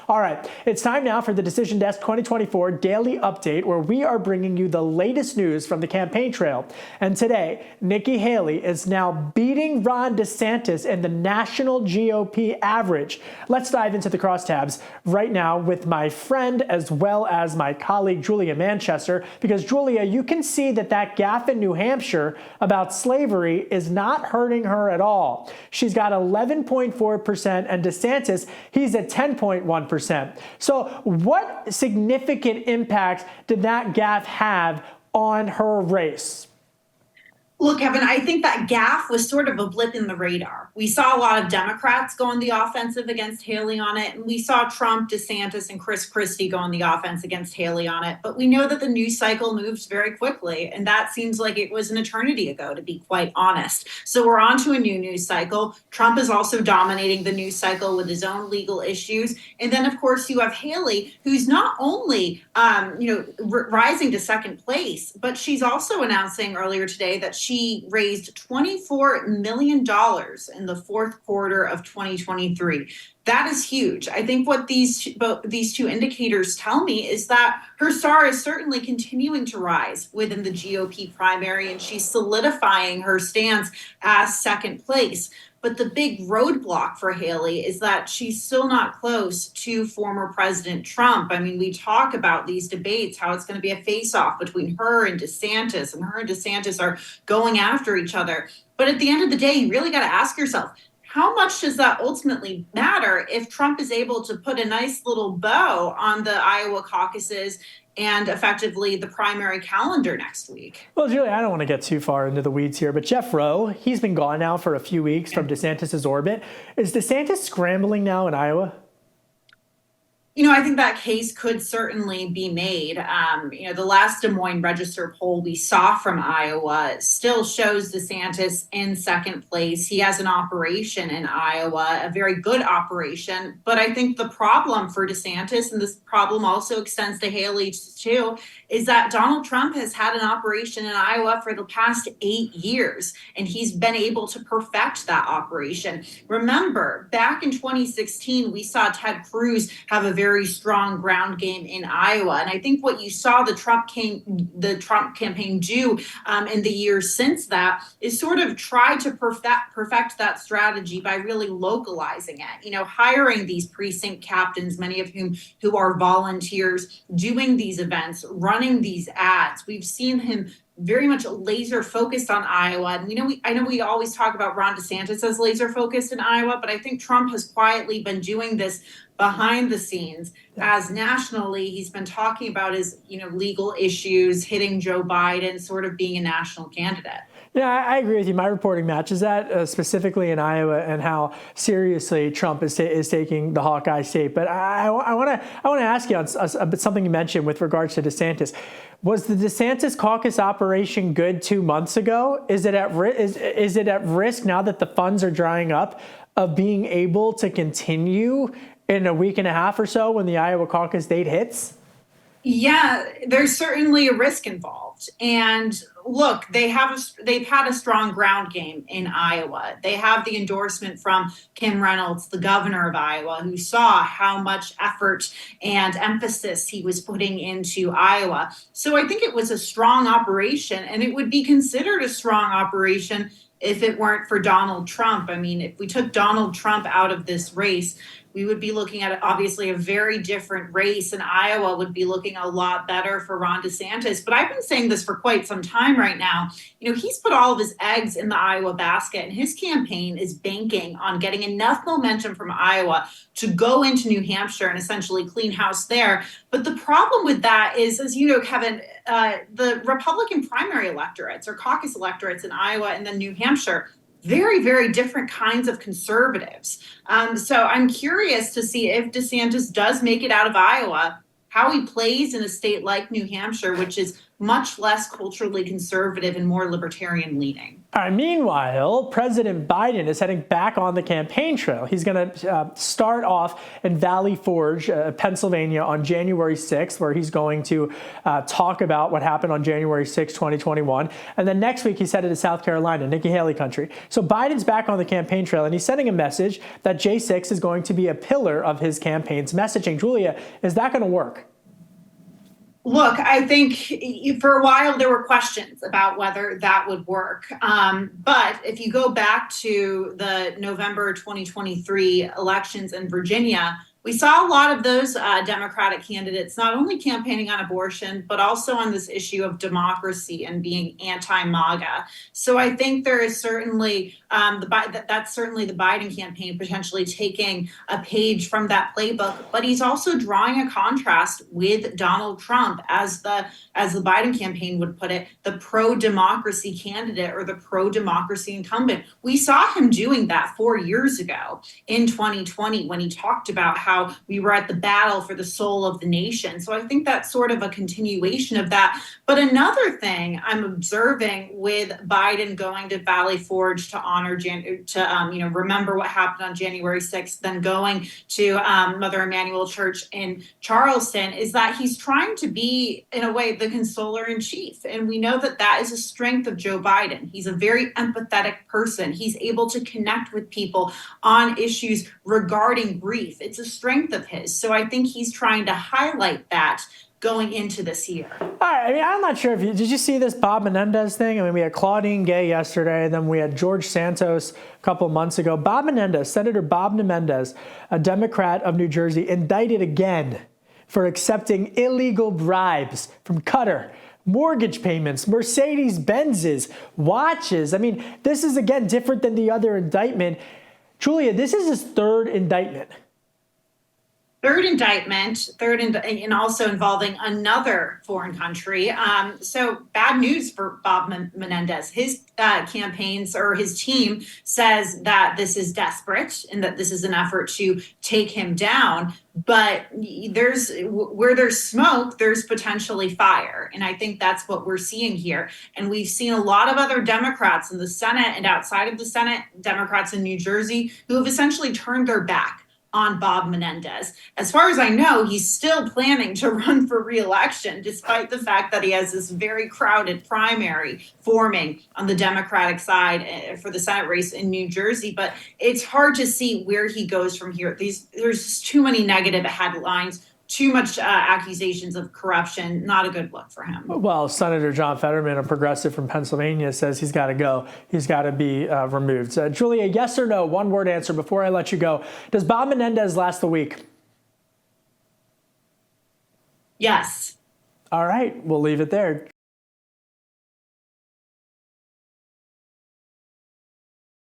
All right, it's time now for the Decision Desk 2024 Daily Update, where we are bringing you the latest news from the campaign trail. And today, Nikki Haley is now beating Ron DeSantis in the national GOP average. Let's dive into the crosstabs right now with my friend as well as my colleague Julia Manchester, because Julia, you can see that gaffe in New Hampshire about slavery is not hurting her at all. She's got 11.4%, and DeSantis, he's at 10.1%. So what significant impact did that gaffe have on her race? Look, Kevin, I think that gaffe was sort of a blip in the radar. We saw a lot of Democrats go on the offensive against Haley on it, and we saw Trump, DeSantis, and Chris Christie go on the offense against Haley on it. But we know that the news cycle moves very quickly, and that seems like it was an eternity ago, to be quite honest. So we're on to a new news cycle. Trump is also dominating the news cycle with his own legal issues. And then, of course, you have Haley, who's not only rising to second place, but she's also announcing earlier today that she raised $24 million in the fourth quarter of 2023. That is huge. I think what these two indicators tell me is that her star is certainly continuing to rise within the GOP primary, and she's solidifying her stance as second place. But the big roadblock for Haley is that she's still not close to former President Trump. I mean, we talk about these debates, how it's going to be a face-off between her and DeSantis, and her and DeSantis are going after each other. But at the end of the day, you really got to ask yourself, how much does that ultimately matter if Trump is able to put a nice little bow on the Iowa caucuses and effectively the primary calendar next week? Well, Julie, I don't want to get too far into the weeds here, but Jeff Rowe, he's been gone now for a few weeks from DeSantis' orbit. Is DeSantis scrambling now in Iowa? I think that case could certainly be made. The last Des Moines Register poll we saw from Iowa still shows DeSantis in second place. He has an operation in Iowa, a very good operation. But I think the problem for DeSantis, and this problem also extends to Haley too, is that Donald Trump has had an operation in Iowa for the past 8 years, and he's been able to perfect that operation. Remember, back in 2016, we saw Ted Cruz have a very strong ground game in Iowa. And I think what you saw the Trump campaign do in the years since that is sort of try to perfect that strategy by really localizing it, hiring these precinct captains, many of who are volunteers, doing these events, running these ads. We've seen him very much laser focused on Iowa. And I know we always talk about Ron DeSantis as laser focused in Iowa, but I think Trump has quietly been doing this behind the scenes, as nationally he's been talking about his legal issues, hitting Joe Biden, sort of being a national candidate. Yeah, I agree with you. My reporting matches that, specifically in Iowa, and how seriously Trump is taking the Hawkeye state. But I want to ask you on something you mentioned with regards to DeSantis. Was the DeSantis caucus operation good 2 months ago? Is it at risk now that the funds are drying up of being able to continue in a week and a half or so when the Iowa caucus date hits? Yeah, there's certainly a risk involved. And look, they've had a strong ground game in Iowa. They have the endorsement from Kim Reynolds, the governor of Iowa, who saw how much effort and emphasis he was putting into Iowa. So I think it was a strong operation, and it would be considered a strong operation if it weren't for Donald Trump. I mean, if we took Donald Trump out of this race, we would be looking at obviously a very different race, and Iowa would be looking a lot better for Ron DeSantis. But I've been saying this for quite some time right now. He's put all of his eggs in the Iowa basket, and his campaign is banking on getting enough momentum from Iowa to go into New Hampshire and essentially clean house there. But the problem with that is, as you know, Kevin, the Republican primary electorates or caucus electorates in Iowa and then New Hampshire, very, very different kinds of conservatives. So I'm curious to see if DeSantis does make it out of Iowa, how he plays in a state like New Hampshire, which is much less culturally conservative and more libertarian leaning. Meanwhile, President Biden is heading back on the campaign trail. He's going to start off in Valley Forge, Pennsylvania on January 6th, where he's going to talk about what happened on January 6, 2021. And then next week, he's headed to South Carolina, Nikki Haley country. So Biden's back on the campaign trail, and he's sending a message that J6 is going to be a pillar of his campaign's messaging. Julia, is that going to work? Look, I think for a while there were questions about whether that would work. But if you go back to the November 2023 elections in Virginia, we saw a lot of those Democratic candidates not only campaigning on abortion, but also on this issue of democracy and being anti-MAGA. So I think there is certainly that's certainly the Biden campaign potentially taking a page from that playbook. But he's also drawing a contrast with Donald Trump, as the Biden campaign would put it, the pro-democracy candidate or the pro-democracy incumbent. We saw him doing that 4 years ago in 2020 when he talked about how we were at the battle for the soul of the nation. So I think that's sort of a continuation of that. But another thing I'm observing with Biden going to Valley Forge to honor remember what happened on January 6th, then going to Mother Emanuel Church in Charleston, is that he's trying to be, in a way, the consoler in chief. And we know that that is a strength of Joe Biden. He's a very empathetic person. He's able to connect with people on issues regarding grief. It's a strength of his. So I think he's trying to highlight that going into this year. All right. I mean, I'm not sure did you see this Bob Menendez thing? I mean, we had Claudine Gay yesterday, and then we had George Santos a couple of months ago. Senator Bob Menendez, a Democrat of New Jersey, indicted again for accepting illegal bribes from Qatar. Mortgage payments, Mercedes-Benzes, watches. I mean, this is, again, different than the other indictment. Julia, this is his third indictment. Third indictment, and also involving another foreign country. So bad news for Bob Menendez. His campaigns or his team says that this is desperate and that this is an effort to take him down. But where there's smoke, there's potentially fire. And I think that's what we're seeing here. And we've seen a lot of other Democrats in the Senate and outside of the Senate, Democrats in New Jersey, who have essentially turned their back on Bob Menendez. As far as I know, he's still planning to run for re-election, despite the fact that he has this very crowded primary forming on the Democratic side for the Senate race in New Jersey. But it's hard to see where he goes from here. There's just too many negative headlines, too much accusations of corruption. Not a good look for him. Well, Senator John Fetterman, a progressive from Pennsylvania, says he's got to go. He's got to be removed. Julia, yes or no? One word answer before I let you go. Does Bob Menendez last the week? Yes. All right. We'll leave it there.